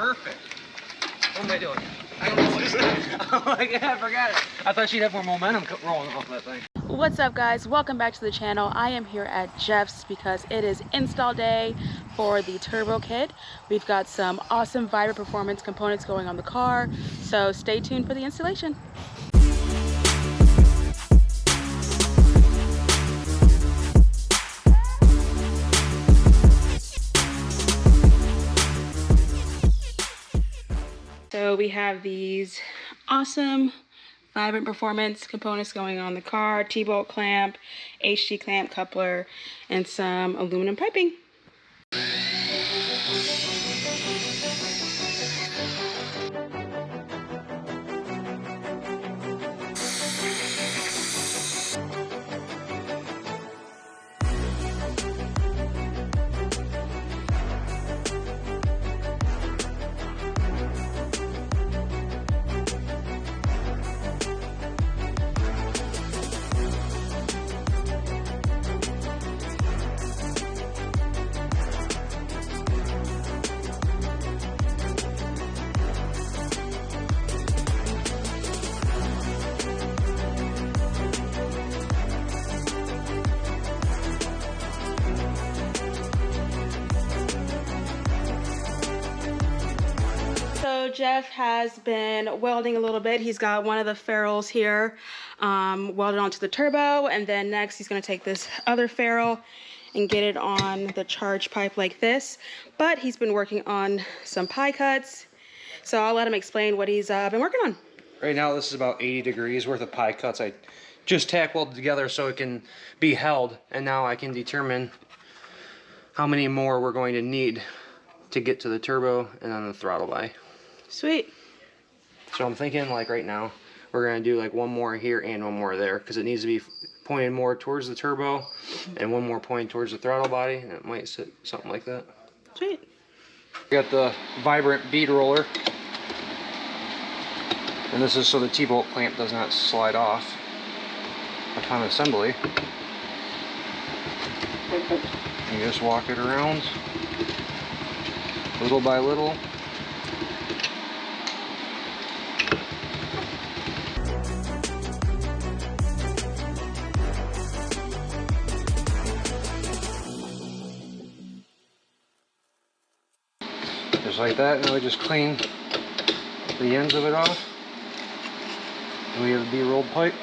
Perfect. What am I doing? I don't know what it's doing. Oh my god, I forgot it. I thought she'd have more momentum rolling off that thing. What's up, guys? Welcome back to the channel. I am here at Jeff's because it is install day for the turbo kit. We've got some awesome Vibrant Performance components going on the car, so stay tuned for the installation. So we have these awesome Vibrant Performance components going on the car: T-bolt clamp, HT clamp, coupler, and some aluminum piping. So Jeff has been welding a little bit. He's got one of the ferrules here welded onto the turbo, and then next he's going to take this other ferrule and get it on the charge pipe like this. But he's been working on some pie cuts, so I'll let him explain what he's been working on. Right now this is about 80 degrees worth of pie cuts. I just tack welded together so it can be held, and now I can determine how many more we're going to need to get to the turbo and then the throttle by. Sweet. So I'm thinking, like, right now we're gonna do like one more here and one more there, because it needs to be pointed more towards the turbo and one more pointed towards the throttle body, and it might sit something like that. Sweet. We got the Vibrant bead roller, and this is so the T-bolt clamp does not slide off upon assembly. You just walk it around little by little. Just like that, and we just clean the ends of it off. And we have a B-rolled pipe.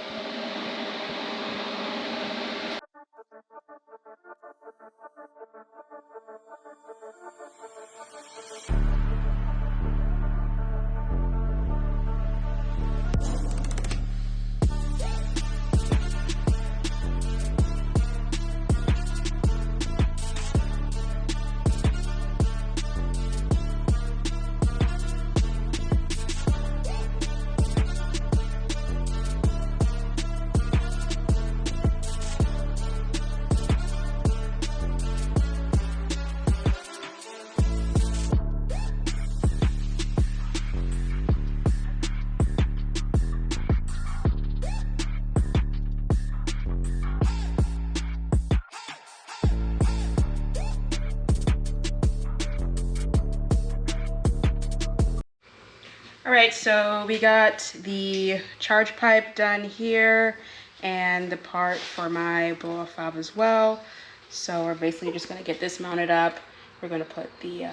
Alright, so we got the charge pipe done here and the part for my blow-off valve as well. So we're basically just going to get this mounted up. We're going to put the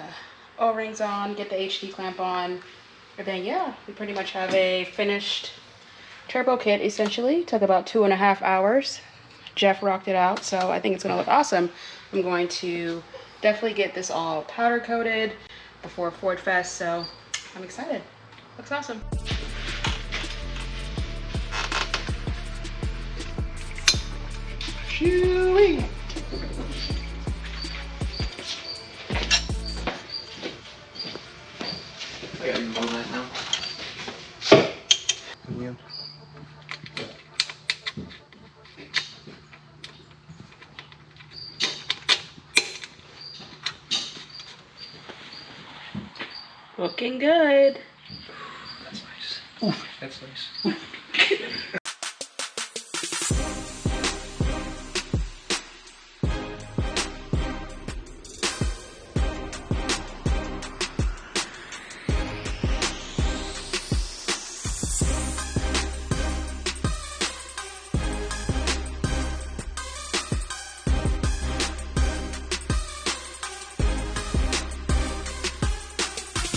O-rings on, get the HT clamp on, and then yeah, we pretty much have a finished turbo kit essentially. Took about 2.5 hours. Jeff rocked it out, so I think it's going to look awesome. I'm going to definitely get this all powder coated before Ford Fest, so I'm excited. Looks awesome. Shoo-wee! I gotta remove that now. Yeah. Looking good. That's nice. Ooh, that's nice.